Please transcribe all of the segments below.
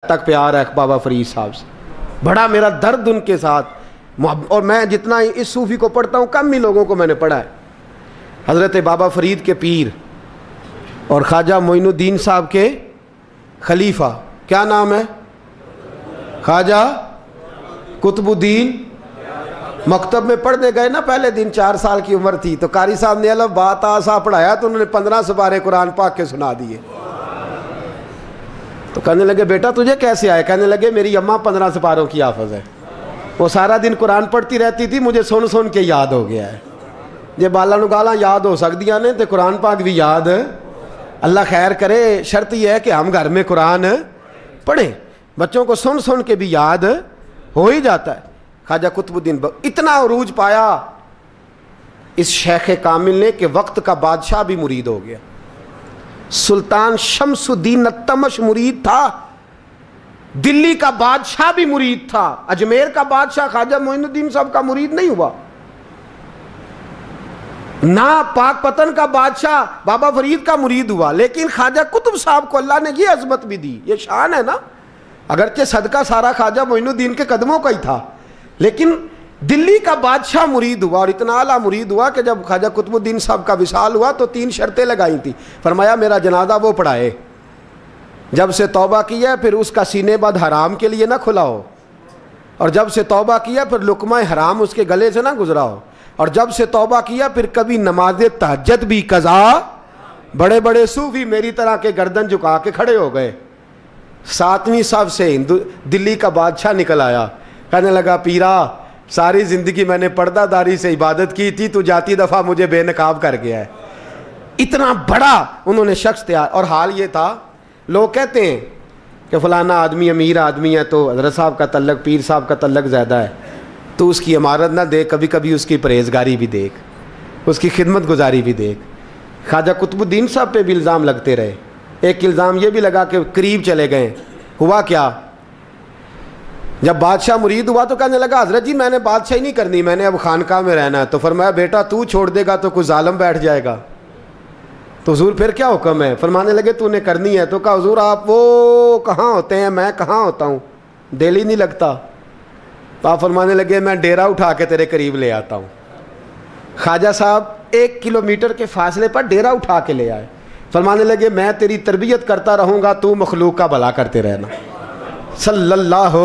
تک پیار ہے بابا فرید صاحب سے، بڑا میرا درد ان کے ساتھ، اور میں جتنا اس صوفی کو پڑھتا ہوں کم ہی لوگوں کو میں نے پڑھا ہے۔ حضرت بابا فرید کے پیر اور خواجہ معین الدین صاحب کے خلیفہ، کیا نام ہے؟ خواجہ قطب الدین۔ مکتب میں پڑھنے گئے نا، پہلے دن 4 سال کی عمر تھی، تو قاری صاحب نے الف با تا سا پڑھایا تو انہوں نے 15 سپارے قرآن پاک کے سنا دیے۔ تو کہنے لگے بیٹا تجھے کیسے آئے؟ کہنے لگے میری اماں 15 سپاروں کی حافظ ہے، وہ سارا دن قرآن پڑھتی رہتی تھی، مجھے سن سن کے یاد ہو گیا ہے۔ یہ بالا نگالاں یاد ہو سکدیاں نے تے قرآن پاک بھی یاد، اللہ خیر کرے۔ شرط یہ ہے کہ ہم گھر میں قرآن پڑھیں، بچوں کو سن سن کے بھی یاد ہو ہی جاتا ہے۔ خواجہ قطب الدین اتنا عروج پایا اس شیخ کامل نے کہ وقت کا بادشاہ بھی مرید ہو گیا۔ سلطان شمس الدین التمش مرید تھا، دلی کا بادشاہ بھی مرید تھا، اجمیر کا بادشاہ خواجہ معین الدین صاحب کا مرید نہیں ہوا، نہ پاک پتن کا بادشاہ بابا فرید کا مرید ہوا، لیکن خواجہ قطب صاحب کو اللہ نے یہ عظمت بھی دی۔ یہ شان ہے نا، اگرچہ صدقہ سارا خواجہ معین الدین کے قدموں کا ہی تھا، لیکن دلی کا بادشاہ مرید ہوا، اور اتنا اعلیٰ مرید ہوا کہ جب خواجہ قطب الدین صاحب کا وصال ہوا تو 3 شرطیں لگائی تھی۔ فرمایا میرا جنازہ وہ پڑھائے، جب سے توبہ کیا پھر اس کا سینے بد حرام کے لیے نہ کھلا ہو، اور جب سے توبہ کیا پھر لقمہ حرام اس کے گلے سے نہ گزرا ہو، اور جب سے توبہ کیا پھر کبھی نماز تہجد بھی قضا۔ بڑے بڑے صوفی میری طرح کے گردن جھکا کے کھڑے ہو گئے۔ 7ویں صف سے دلی کا بادشاہ نکل آیا، کہنے لگا پیرا ساری زندگی میں نے پردہ داری سے عبادت کی تھی، تو جاتی دفعہ مجھے بے نقاب کر گیا ہے۔ اتنا بڑا انہوں نے شخص تیار، اور حال یہ تھا، لوگ کہتے ہیں کہ فلانا آدمی امیر آدمی ہے تو حضرت صاحب کا تعلق پیر صاحب کا تعلق زیادہ ہے، تو اس کی عمارت نہ دیکھ، کبھی کبھی اس کی پرہیزگاری بھی دیکھ، اس کی خدمت گزاری بھی دیکھ۔ خواجہ قطب الدین صاحب پہ بھی الزام لگتے رہے۔ ایک الزام یہ بھی لگا کہ قریب چلے گئے۔ ہوا کیا، جب بادشاہ مرید ہوا تو کہنے لگا حضرت جی میں نے بادشاہی نہیں کرنی، میں نے اب خانقاہ میں رہنا ہے۔ تو فرمایا بیٹا تو چھوڑ دے گا تو کوئی ظالم بیٹھ جائے گا، تو حضور پھر کیا حکم ہے؟ فرمانے لگے تو نے کرنی ہے۔ تو کہا حضور آپ وہ کہاں ہوتے ہیں، میں کہاں ہوتا ہوں، دل ہی نہیں لگتا۔ تو آپ فرمانے لگے میں ڈیرا اٹھا کے تیرے قریب لے آتا ہوں۔ خواجہ صاحب 1 کلومیٹر کے فاصلے پر ڈیرا اٹھا کے لے آئے۔ فرمانے لگے میں تیری تربیت کرتا رہوں گا، تو مخلوق کا بھلا کرتے رہنا۔ صلی اللہ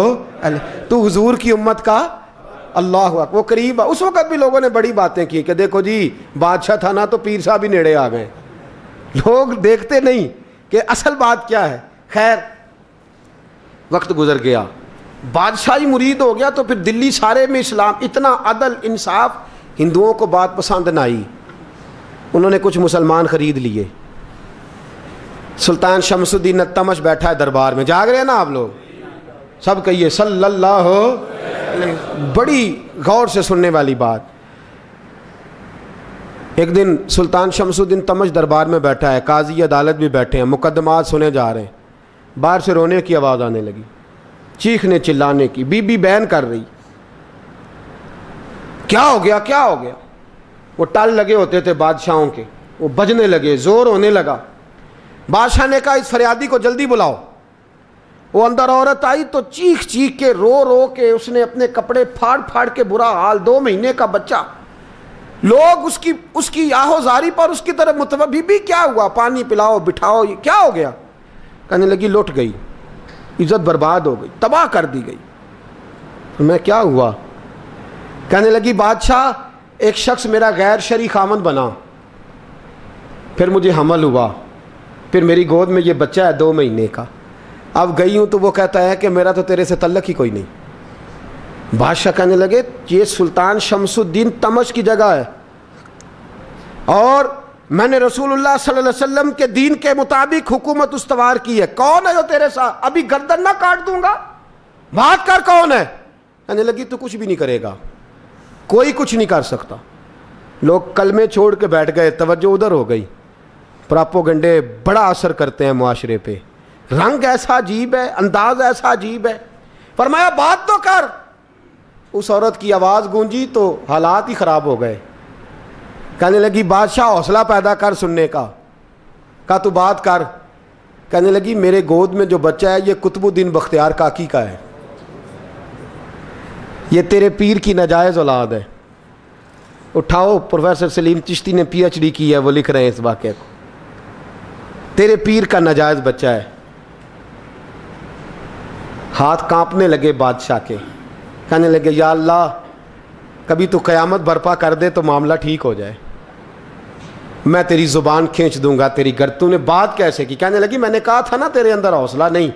علیہ، تو حضور کی امت کا اللہ اکبر، وہ قریب۔ اس وقت بھی لوگوں نے بڑی باتیں کی کہ دیکھو جی بادشاہ تھا نا تو پیر صاحب ہی نیڑے آ گئے۔ لوگ دیکھتے نہیں کہ اصل بات کیا ہے۔ خیر وقت گزر گیا، بادشاہی مرید ہو گیا، تو پھر دلی سارے میں اسلام، اتنا عدل انصاف، ہندوؤں کو بات پسند نہ آئی، انہوں نے کچھ مسلمان خرید لیے۔ سلطان شمس الدین التمش بیٹھا ہے دربار میں، جاگ رہے ہیں نا آپ لوگ، سب کہیے صلی اللہ علیہ۔ بڑی غور سے سننے والی بات۔ ایک دن سلطان شمس الدین تمش دربار میں بیٹھا ہے، قاضی عدالت بھی بیٹھے ہیں، مقدمات سنے جا رہے ہیں، باہر سے رونے کی آواز آنے لگی، چیخنے چلانے کی، بی بی بیان کر رہی۔ کیا ہو گیا کیا ہو گیا؟ وہ ٹال لگے ہوتے تھے بادشاہوں کے، وہ بجنے لگے، زور ہونے لگا۔ بادشاہ نے کہا اس فریادی کو جلدی بلاؤ۔ وہ اندر عورت آئی تو چیخ چیخ کے رو رو کے اس نے اپنے کپڑے پھاڑ پھاڑ کے، برا حال، 2 مہینے کا بچہ، لوگ اس کی آہو زاری پر اس کی طرف متوجہ، بی بی کیا ہوا، پانی پلاؤ بٹھاؤ، کیا ہو گیا؟ کہنے لگی لٹ گئی، عزت برباد ہو گئی، تباہ کر دی گئی۔ میں کیا ہوا؟ کہنے لگی بادشاہ ایک شخص میرا غیر شرعی خامند بنا، پھر مجھے حمل ہوا، پھر میری گود میں یہ بچہ ہے 2 مہینے کا، اب گئی ہوں تو وہ کہتا ہے کہ میرا تو تیرے سے تعلق ہی کوئی نہیں۔ بادشاہ کہنے لگے یہ سلطان شمس الدین تمش کی جگہ ہے، اور میں نے رسول اللہ صلی اللہ علیہ وسلم کے دین کے مطابق حکومت استوار کی ہے، کون ہے جو تیرے ساتھ؟ ابھی گردن نہ کاٹ دوں گا، بات کر کون ہے؟ کہنے لگی تو کچھ بھی نہیں کرے گا، کوئی کچھ نہیں کر سکتا۔ لوگ کلمے چھوڑ کے بیٹھ گئے، توجہ ادھر ہو گئی۔ پراپوگنڈے بڑا اثر کرتے ہیں معاشرے پہ، رنگ ایسا عجیب ہے، انداز ایسا عجیب ہے۔ فرمایا بات تو کر۔ اس عورت کی آواز گونجی تو حالات ہی خراب ہو گئے۔ کہنے لگی بادشاہ حوصلہ پیدا کر سننے کا۔ کہا تو بات کر۔ کہنے لگی میرے گود میں جو بچہ ہے یہ قطب الدین بختیار کاکی کا ہے، یہ تیرے پیر کی ناجائز اولاد ہے۔ اٹھاؤ، پروفیسر سلیم چشتی نے پی ایچ ڈی کی ہے، وہ لکھ رہے ہیں اس واقعے کو، تیرے پیر کا ناجائز بچہ ہے۔ ہاتھ کانپنے لگے بادشاہ کے، کہنے لگے یا اللہ کبھی تو قیامت برپا کر دے تو معاملہ ٹھیک ہو جائے، میں تیری زبان کھینچ دوں گا تیری تو نے بات کیسے کی؟ کہنے لگی میں نے کہا تھا نا تیرے اندر حوصلہ نہیں،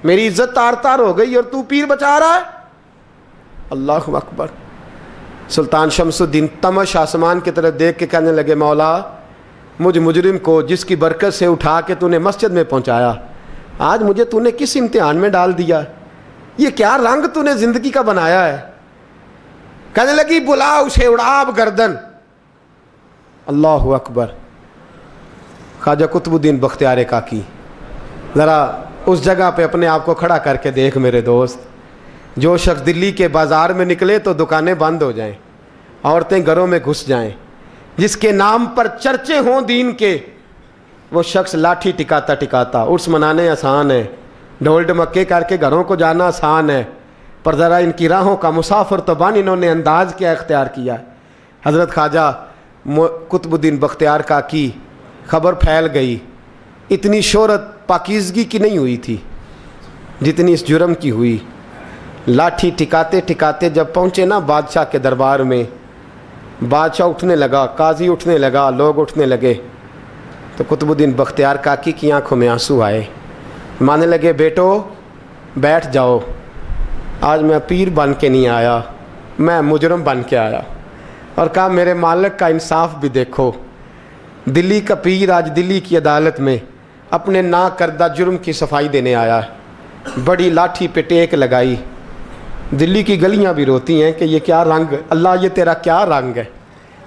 میری عزت تار تار ہو گئی اور تو پیر بچا رہا ہے۔ اللہ اکبر۔ سلطان شمس الدین تمش آسمان کی طرف دیکھ کے کہنے لگے مولا مجھ مجرم کو جس کی برکت سے اٹھا کے تو نے مسجد میں پہنچایا، آج مجھے تو نے کس امتحان میں ڈال دیا؟ یہ کیا رنگ تو نے زندگی کا بنایا ہے؟ کہنے لگی بلا اسے، اڑاب گردن۔ اللہ اکبر۔ خواجہ قطب الدین بختیار کاکی، ذرا اس جگہ پہ اپنے آپ کو کھڑا کر کے دیکھ میرے دوست، جو شخص دلی کے بازار میں نکلے تو دکانیں بند ہو جائیں، عورتیں گھروں میں گھس جائیں، جس کے نام پر چرچے ہوں دین کے، وہ شخص لاٹھی ٹکاتا ٹکاتا، عرس منانے آسان ہے، ڈھول ڈمکے کر کے گھروں کو جانا آسان ہے، پر ذرا ان کی راہوں کا مسافر تو بن انہوں نے انداز کیا اختیار کیا ہے۔ حضرت خواجہ قطب الدین بختیار کاکی، خبر پھیل گئی، اتنی شہرت پاکیزگی کی نہیں ہوئی تھی جتنی اس جرم کی ہوئی۔ لاٹھی ٹکاتے ٹکاتے جب پہنچے نا بادشاہ کے دربار میں، بادشاہ اٹھنے لگا، قاضی اٹھنے لگا، لوگ اٹھنے لگے، تو قطب الدین بختیار کاکی کی آنکھوں میں آنسو آئے، مانے لگے بیٹو بیٹھ جاؤ، آج میں پیر بن کے نہیں آیا، میں مجرم بن کے آیا۔ اور کہا میرے مالک کا انصاف بھی دیکھو، دلی کا پیر آج دلی کی عدالت میں اپنے نا کردہ جرم کی صفائی دینے آیا ہے، بڑی لاٹھی پہ ٹیک لگائی، دلی کی گلیاں بھی روتی ہیں کہ یہ کیا رنگ، اللہ یہ تیرا کیا رنگ ہے،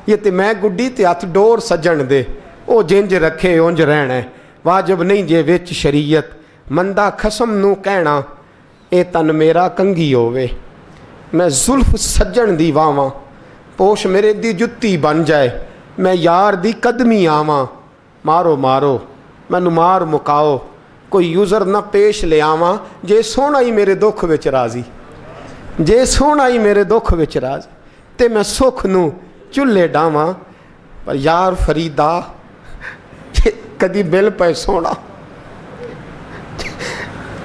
یہ تے میں گڈی تے ہاتھ ڈور سجن دے، او جنج رکھے اونج رہنا ہے، واجب نہیں جے وچ شریعت، مندہ خسم نو کہنا اے تن میرا کنگھی ہووے، میں زلف سجن دی واواں، پوش میرے دی جتی بن جائے، میں یار دی قدمی آواں، مارو مارو مینوں مار مکاؤ، کوئی یوزر نہ پیش لے آواں، جے سونا ہی میرے دکھ وچ راضی، جے سونا ہی میرے دکھ وچ راضی، تے میں سکھ نو چلے ڈاواں، پر یار فریدا جے کدی بل پہ سونا،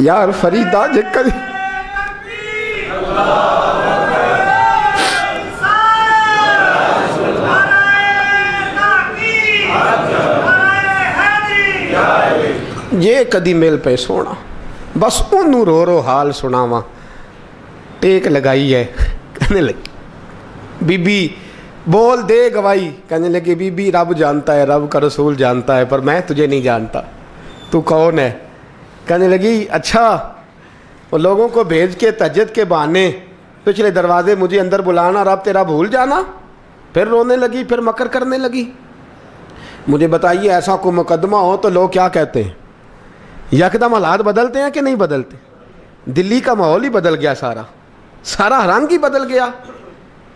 یار فریدا جے کدی یہ کدی مل پہ سونا، بس انہوں رو رو حال سناواں، ٹیک لگائی ہے، کہنے لگی بی بی بول دے گواہی، کہنے لگی بی بی رب جانتا ہے، رب کا رسول جانتا ہے، پر میں تجھے نہیں جانتا، تو کون ہے؟ کہنے لگی اچھا وہ لوگوں کو بھیج کے تہجد کے بہانے پچھلے دروازے مجھے اندر بلانا، رب تیرا بھول جانا؟ پھر رونے لگی، پھر مکر کرنے لگی۔ مجھے بتائیے ایسا کوئی مقدمہ ہو تو لوگ کیا کہتے ہیں؟ یکدم حالات بدلتے ہیں کہ نہیں بدلتے؟ دلی کا ماحول ہی بدل گیا، سارا رنگ ہی بدل گیا۔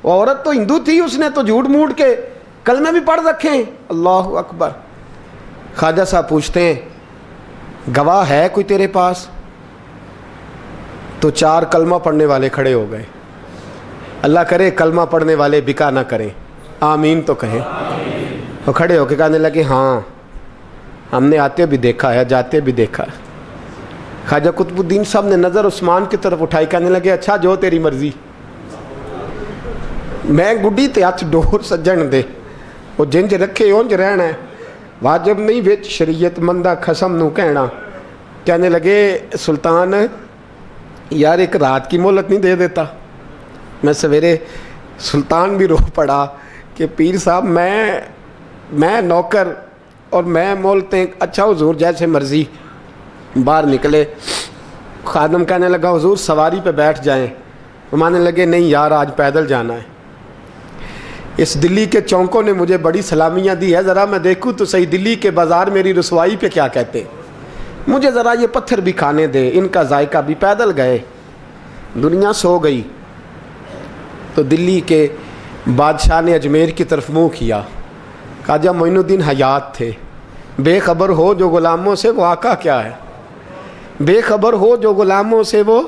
وہ عورت تو ہندو تھی، اس نے تو جھوٹ موٹ کے کلمے بھی پڑھ رکھے ہیں۔ اللہ اکبر۔ خواجہ صاحب پوچھتے ہیں گواہ ہے کوئی تیرے پاس؟ تو 4 کلمہ پڑھنے والے کھڑے ہو گئے۔ اللہ کرے کلمہ پڑھنے والے بکا نہ کریں، آمین تو کہیں۔ وہ کھڑے ہو کے کہنے لگے ہاں ہم نے آتے بھی دیکھا ہے، جاتے بھی دیکھا ہے۔ خواجہ قطب الدین صاحب نے نظر عثمان کی طرف اٹھائی، کہنے لگے اچھا جو تیری مرضی، میں گڈی تے ہاتھ ڈور سجن دے، وہ جنج رکھے اونج رہنا ہے، واجب نہیں وچ شریعت، مندہ خسم نو کہنا۔ کہنے لگے سلطان یار ایک رات کی مہلت نہیں دے دیتا؟ میں سویرے سلطان بھی رو پڑا کہ پیر صاحب میں نوکر اور میں مولتے، اچھا حضور جیسے مرضی۔ باہر نکلے، خادم کہنے لگا حضور سواری پہ بیٹھ جائیں، وہ مانے لگے نہیں یار آج پیدل جانا ہے، اس دلی کے چونکوں نے مجھے بڑی سلامیاں دی ہے، ذرا میں دیکھوں تو صحیح دلی کے بازار میری رسوائی پہ کیا کہتے ہیں، مجھے ذرا یہ پتھر بھی کھانے دے، ان کا ذائقہ بھی۔ پیدل گئے، دنیا سو گئی تو دلی کے بادشاہ نے اجمیر کی طرف منہ کیا۔ خواجہ معین الدین حیات تھے، بے خبر ہو جو غلاموں سے وہ آقا کیا ہے۔ بے خبر ہو جو غلاموں سے وہ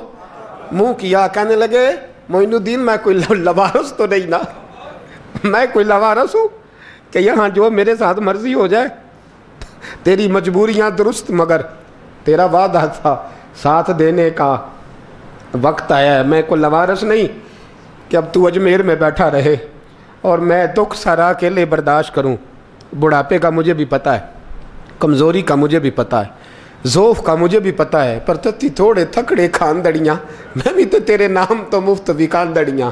منہ کیا. کہنے لگے معین الدین میں کوئی لوارث تو نہیں نا, میں کوئی لوارث ہوں کہ یہاں جو میرے ساتھ مرضی ہو جائے؟ تیری مجبوریاں درست, مگر تیرا وعدہ تھا ساتھ دینے کا, وقت آیا ہے. میں کوئی لوارث نہیں کہ اب تو اجمیر میں بیٹھا رہے اور میں دکھ سارا اکیلے برداشت کروں. بڑھاپے کا مجھے بھی پتہ ہے, کمزوری کا مجھے بھی پتہ ہے, ذوف کا مجھے بھی پتہ ہے, پر تتی تھوڑے تھکڑے خاندڑیاں, میں بھی تو تیرے نام تو مفت بھی خاندڑیاں.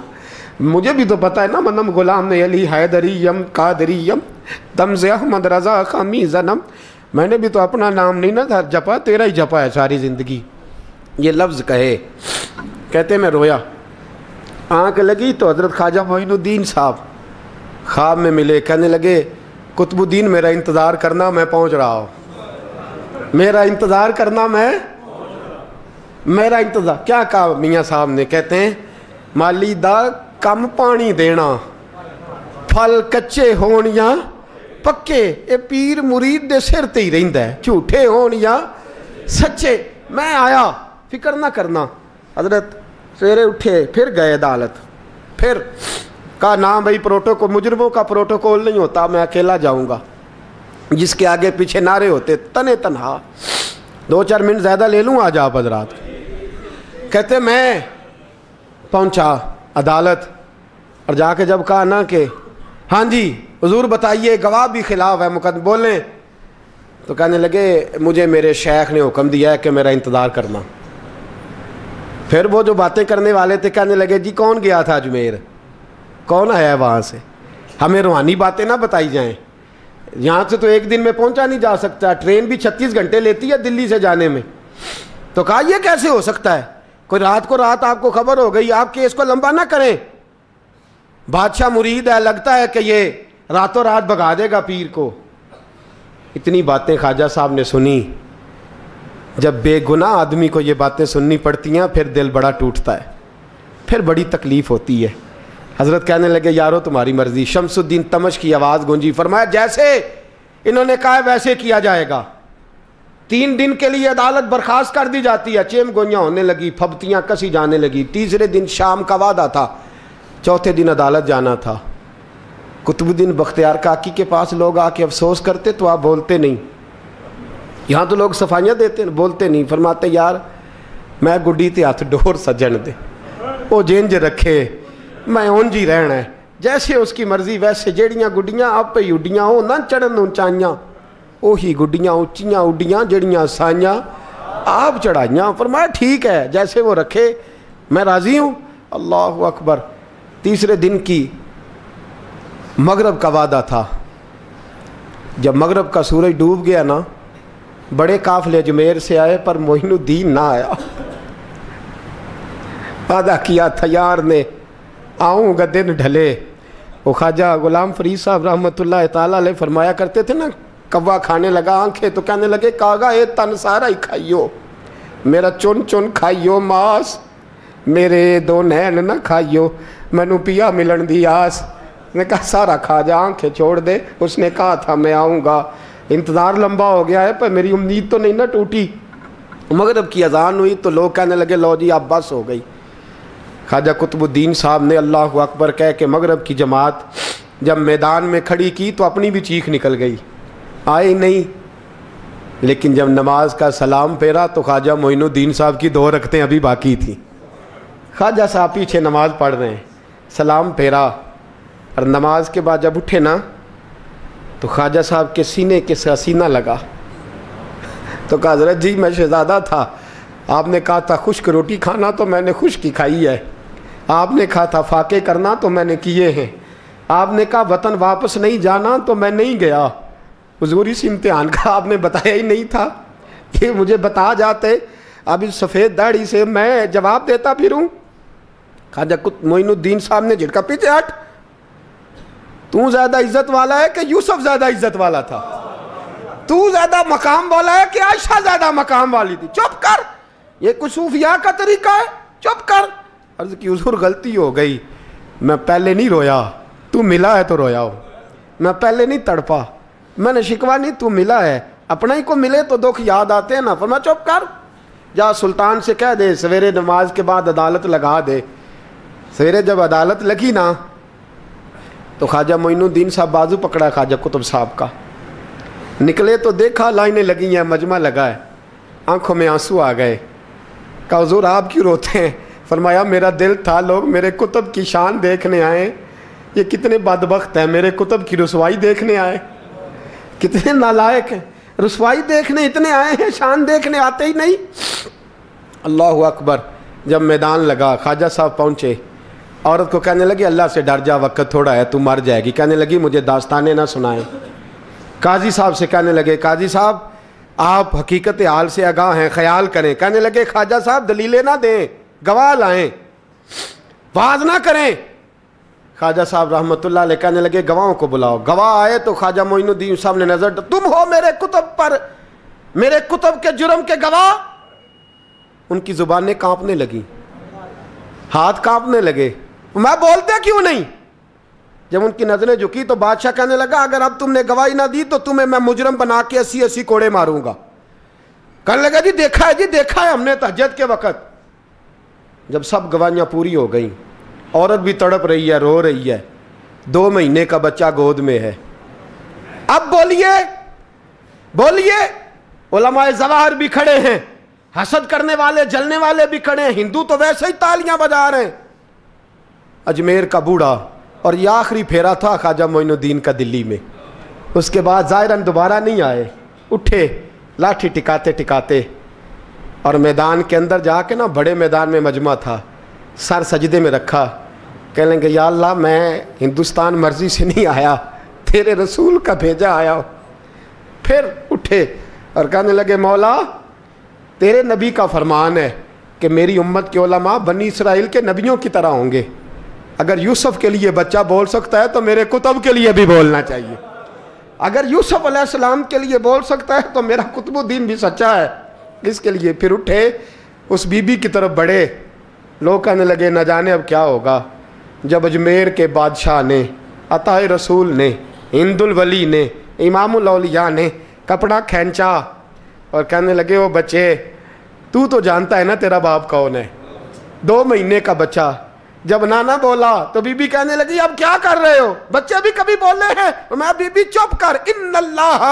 مجھے بھی تو پتہ ہے نا, منم غلام علی حیدریم قادریم تمز احمد رضا خامی زنم. میں نے بھی تو اپنا نام نہیں نا جپا, تیرا ہی جپا ہے ساری زندگی. یہ لفظ کہے, کہتے میں رویا. آنکھ لگی تو حضرت خواجہ معین الدین صاحب خواب میں ملے. کہنے لگے قطب الدین میرا انتظار کرنا, میں پہنچ رہا ہوں. میرا انتظار کرنا, میرا انتظار. کیا کہا میاں صاحب نے؟ کہتے ہیں مالی دا کم پانی دینا, پھل کچے ہون یا پکے, اے پیر مرید دے سر تے ہی رہندا ہے, جھوٹے ہون یا سچے. میں آیا, فکر نہ کرنا. حضرت سویرے اٹھے, پھر گئے عدالت. پھر کہا نام بھائی پروٹوکول, مجرموں کا پروٹوکول نہیں ہوتا, میں اکیلا جاؤں گا. جس کے آگے پیچھے نعرے ہوتے تنے تنہا. 2-4 منٹ زیادہ لے لوں آج آپ حضرات. کہتے میں پہنچا عدالت, اور جا کے جب کہا نا کہ ہاں جی حضور بتائیے, گواہ بھی خلاف ہے, مقدم بولیں, تو کہنے لگے مجھے میرے شیخ نے حکم دیا ہے کہ میرا انتظار کرنا. پھر وہ جو باتیں کرنے والے تھے کہنے لگے جی کون گیا تھا اجمیر, کون آیا ہے وہاں سے, ہمیں روحانی باتیں نہ بتائی جائیں. یہاں سے تو ایک دن میں پہنچا نہیں جا سکتا, ٹرین بھی 36 گھنٹے لیتی ہے دلی سے جانے میں. تو کہا یہ کیسے ہو سکتا ہے, کوئی رات کو رات آپ کو خبر ہو گئی, آپ کیس کو لمبا نہ کریں. بادشاہ مرید ہے, لگتا ہے کہ یہ راتوں رات بھگا دے گا پیر کو. اتنی باتیں خواجہ صاحب نے سنی. جب بے گناہ آدمی کو یہ باتیں سننی پڑتی ہیں پھر دل بڑا ٹوٹتا ہے, پھر بڑی تکلیف ہوتی ہے. حضرت کہنے لگے یارو تمہاری مرضی. شمس الدین تمش کی آواز گونجی, فرمایا جیسے انہوں نے کہا ویسے کیا جائے گا. 3 دن کے لیے عدالت برخاست کر دی جاتی ہے. چیم گوئیاں ہونے لگی, پھبتیاں کسی جانے لگی. تیسرے دن شام کا وعدہ تھا, چوتھے دن عدالت جانا تھا. قطب الدین بختیار کاکی کے پاس لوگ آ کے افسوس کرتے تو آپ بولتے نہیں. یہاں تو لوگ صفائیاں دیتے ہیں, بولتے نہیں. فرماتے یار میں گڈی تے ہاتھ ڈور سجن دے, وہ جینج رکھے, میں اونج ہی رہنا ہے, جیسے اس کی مرضی ویسے. جیڑیاں گڈیاں آپ پہ اڈیاں ہو نہ چڑھن اونچائیاں, وہی گڈیاں اونچیاں اڈیاں جڑیاں سائیاں آپ چڑھائیاں. فرمایا ٹھیک ہے, جیسے وہ رکھے میں راضی ہوں. اللہ اکبر. تیسرے دن کی مغرب کا وعدہ تھا. جب مغرب کا سورج ڈوب گیا نا, بڑے قافلے اجمیر سے آئے پر معین الدین نہ آیا. وعدہ کیا تھا یار نے, آؤں گا دن ڈھلے. وہ خواجہ غلام فرید صاحب رحمۃ اللہ تعالیٰ علیہ فرمایا کرتے تھے نا, کوا کھانے لگا آنکھیں تو کہنے لگے کاغا اے تن سارا ہی کھائیو, میرا چن چن کھائیو ماس, میرے 2 نین نہ کھائیو, مینو پیا ملن دی آس. نے کہا سارا کھا جا, آنکھیں چھوڑ دے. اس نے کہا تھا میں آؤں گا, انتظار لمبا ہو گیا ہے پر میری امید تو نہیں نہ ٹوٹی. مغرب کی اذان ہوئی تو لوگ کہنے لگے لو جی اب بس ہو گئی. خواجہ قطب الدین صاحب نے اللہ اکبر کہہ کے مغرب کی جماعت جب میدان میں کھڑی کی تو اپنی بھی چیخ نکل گئی, آئی نہیں. لیکن جب نماز کا سلام پھیرا تو خواجہ معین الدین صاحب کی 2 رکعتیں ابھی باقی تھیں. خواجہ صاحب پیچھے نماز پڑھ رہے ہیں, سلام پھیرا, اور نماز کے بعد جب اٹھے نا تو خواجہ صاحب کے سینے کے سینہ لگا. تو کہا حضرت جی میں شہزادہ تھا, آپ نے کہا تھا خشک روٹی کھانا تو میں نے خشک کی کھائی ہے, آپ نے کہا تھا فاقے کرنا تو میں نے کیے ہیں, آپ نے کہا وطن واپس نہیں جانا تو میں نہیں گیا. حضور اس امتحان کا آپ نے بتایا ہی نہیں تھا, یہ مجھے بتا جاتے اب اس سفید داڑھی سے میں جواب دیتا پھروں. خواجہ معین الدین صاحب نے جھٹکا, پیچھے ہٹ, تو زیادہ عزت والا ہے کہ یوسف زیادہ عزت والا تھا, تو زیادہ مقام والا ہے کہ عائشہ زیادہ مقام والی تھی, چپ کر, یہ کوئی صوفیاء کا طریقہ ہے, چپ کر. عرض کی حضور غلطی ہو گئی, میں پہلے نہیں رویا, تو ملا ہے تو رویا ہو, میں پہلے نہیں تڑپا, میں نے شکوا نہیں, تو ملا ہے, اپنا ہی کو ملے تو دکھ یاد آتے ہیں نا. فرمایا چپ کر, جا سلطان سے کہہ دے سویرے نماز کے بعد عدالت لگا دے. سویرے جب عدالت لگی نا تو خواجہ معین الدین صاحب بازو پکڑا خواجہ قطب صاحب کا, نکلے تو دیکھا لائنیں لگی ہیں, مجمع لگا ہے, آنکھوں میں آنسو آ گئے. کہا حضور آپ کیوں روتے ہیں؟ فرمایا میرا دل تھا لوگ میرے کتب کی شان دیکھنے آئے, یہ کتنے بدبخت ہیں, میرے کتب کی رسوائی دیکھنے آئے. کتنے نالائق ہیں, رسوائی دیکھنے اتنے آئے ہیں, شان دیکھنے آتے ہی نہیں. اللہ اکبر. جب میدان لگا خواجہ صاحب پہنچے, عورت کو کہنے لگی اللہ سے ڈر جا, وقت تھوڑا ہے, تو مر جائے گی. کہنے لگی مجھے داستانیں نہ سنائیں. قاضی صاحب سے کہنے لگے قاضی صاحب آپ حقیقت حال سے آگاہ ہیں, خیال کریں. کہنے لگے خواجہ صاحب دلیلیں نہ دیں, گواہ لائیں, وعظ نہ کریں. خواجہ صاحب رحمۃ اللہ علیہ کہنے لگے گواہوں کو بلاؤ. گواہ آئے تو خواجہ معین الدین صاحب نے نظر, تم ہو میرے کتب پر, میرے کتب کے جرم کے گواہ. ان کی زبانیں کانپنے لگیں, ہاتھ کانپنے لگے. میں بولتے کیوں نہیں؟ جب ان کی نظریں جھکی تو بادشاہ کہنے لگا اگر اب تم نے گواہی نہ دی تو تمہیں میں مجرم بنا کے 80 کوڑے ماروں گا. کہنے لگا جی دیکھا ہے, جی دیکھا ہے ہم نے تہجد کے وقت. جب سب گواہیاں پوری ہو گئیں, عورت بھی تڑپ رہی ہے, رو رہی ہے, 2 مہینے کا بچہ گود میں ہے. اب بولیے بولیے. علماء ظواہر بھی کھڑے ہیں, حسد کرنے والے جلنے والے بھی کھڑے ہیں, ہندو تو ویسے ہی تالیاں بجا رہے ہیں. اجمیر کا بوڑھا, اور یہ آخری پھیرا تھا خواجہ معین الدین کا دلی میں. اس کے بعد ظاہراً دوبارہ نہیں آئے. اٹھے لاٹھی ٹکاتے ٹکاتے اور میدان کے اندر جا کے نا, بڑے میدان میں مجمع تھا, سر سجدے میں رکھا. کہنے لگے یا اللہ میں ہندوستان مرضی سے نہیں آیا, تیرے رسول کا بھیجا آیا ہوں. پھر اٹھے اور کہنے لگے مولا تیرے نبی کا فرمان ہے کہ میری امت کے علماء بنی اسرائیل کے نبیوں کی طرح ہوں گے. اگر یوسف کے لیے بچہ بول سکتا ہے تو میرے کتب کے لیے بھی بولنا چاہیے. اگر یوسف علیہ السلام کے لیے بول سکتا ہے تو میرا قطب الدین بھی سچا ہے. اس کے لیے پھر اٹھے, اس بی بی کی طرف بڑھے. لوگ کہنے لگے نہ جانے اب کیا ہوگا. جب اجمیر کے بادشاہ نے, عطائے رسول نے, ہند الولی نے, امام الاولیاء نے کپڑا کھینچا اور کہنے لگے وہ بچے تو جانتا ہے نا تیرا باپ کون ہے, 2 مہینے کا بچہ. جب نانا بولا تو بی بی کہنے لگی اب کیا کر رہے ہو, بچے بھی کبھی بولے ہیں؟ میں بی بی چپ کر, ان اللہ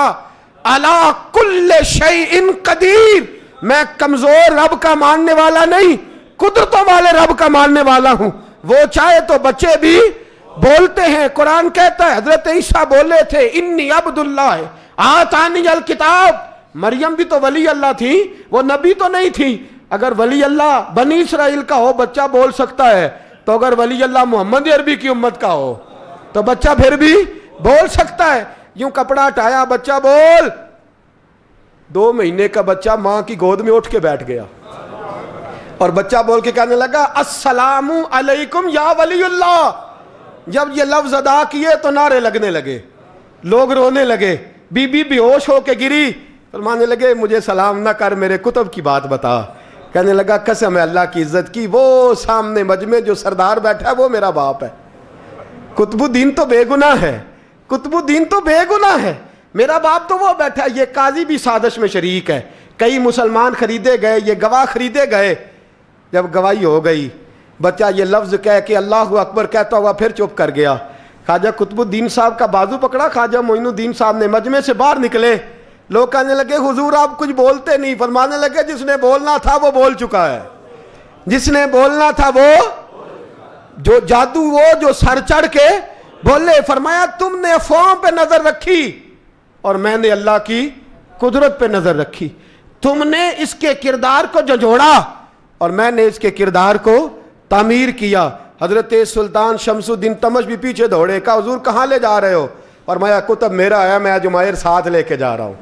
علی کل شیء قدیر, میں کمزور رب کا ماننے والا نہیں, قدرتوں والے رب کا ماننے والا ہوں. وہ چاہے تو بچے بھی بولتے ہیں. قرآن کہتا ہے حضرت عیسیٰ بولے تھے انی عبداللہ آتانی الکتاب. مریم بھی تو ولی اللہ تھی, وہ نبی تو نہیں تھی. اگر ولی اللہ بنی اسرائیل کا ہو بچہ بول سکتا ہے, تو اگر ولی اللہ محمد عربی کی امت کا ہو تو بچہ پھر بھی بول سکتا ہے. یوں کپڑا ہٹایا, بچہ بول. 2 مہینے کا بچہ ماں کی گود میں اٹھ کے بیٹھ گیا اور بچہ بول کے کہنے لگا السلام علیکم یا ولی اللہ. جب یہ لفظ ادا کیے تو نعرے لگنے لگے, لوگ رونے لگے. بی بی بے ہوش ہو کے گری, فرمانے لگے مجھے سلام نہ کر, میرے کتب کی بات بتا. کہنے لگا قسم ہے اللہ کی عزت کی, وہ سامنے مجمع جو سردار بیٹھا ہے وہ میرا باپ ہے. قطب الدین تو بے گناہ ہے, قطب الدین تو بے گناہ ہے, میرا باپ تو وہ بیٹھا ہے. یہ قاضی بھی سازش میں شریک ہے. کئی مسلمان خریدے گئے, یہ گواہ خریدے گئے. جب گواہی ہو گئی, بچہ یہ لفظ کہہ کے اللہ اکبر کہتا ہوا پھر چپ کر گیا. خواجہ قطب الدین صاحب کا بازو پکڑا, خواجہ معین الدین صاحب نے مجمع سے باہر نکلے. لوگ کہنے لگے حضور آپ کچھ بولتے نہیں. فرمانے لگے جس نے بولنا تھا وہ بول چکا ہے, جس نے بولنا تھا وہ جو جادو, وہ جو سر چڑھ کے بولے. فرمایا تم نے افواہوں پہ نظر رکھی اور میں نے اللہ کی قدرت پہ نظر رکھی. تم نے اس کے کردار کو جھنجھوڑا اور میں نے اس کے کردار کو تعمیر کیا. حضرت سلطان شمس الدین تمش بھی پیچھے دوڑے. کہا حضور کہاں لے جا رہے ہو؟ فرمایا کتب میرا آیا, میں جمائر ساتھ لے کے جا رہا ہوں.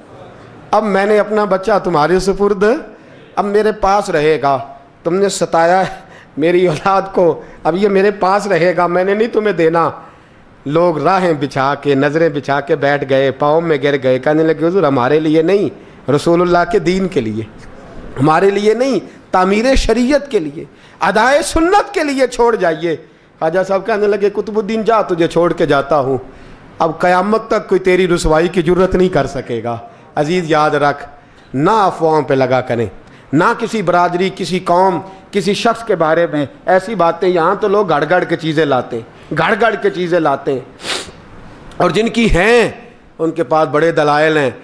اب میں نے اپنا بچہ تمہارے سپرد, اب میرے پاس رہے گا. تم نے ستایا میری اولاد کو, اب یہ میرے پاس رہے گا, میں نے نہیں تمہیں دینا. لوگ راہیں بچھا کے, نظریں بچھا کے بیٹھ گئے, پاؤں میں گر گئے. کہنے لگے حضور ہمارے لیے نہیں, رسول اللہ کے دین کے لیے, ہمارے لیے نہیں, تعمیر شریعت کے لیے, ادائے سنت کے لیے چھوڑ جائیے. خواجہ صاحب کہنے لگے قطب الدین جا, تجھے چھوڑ کے جاتا ہوں, اب قیامت تک کوئی تیری رسوائی کی جرت نہیں کر سکے گا. عزیز یاد رکھ, نہ افواہوں پہ لگا کریں, نہ کسی برادری، کسی قوم، کسی شخص کے بارے میں ایسی باتیں. یہاں تو لوگ گڑ گڑ کے چیزیں لاتے ہیں، گڑ گڑ کے چیزیں لاتے ہیں، اور جن کی ہیں ان کے پاس بڑے دلائل ہیں.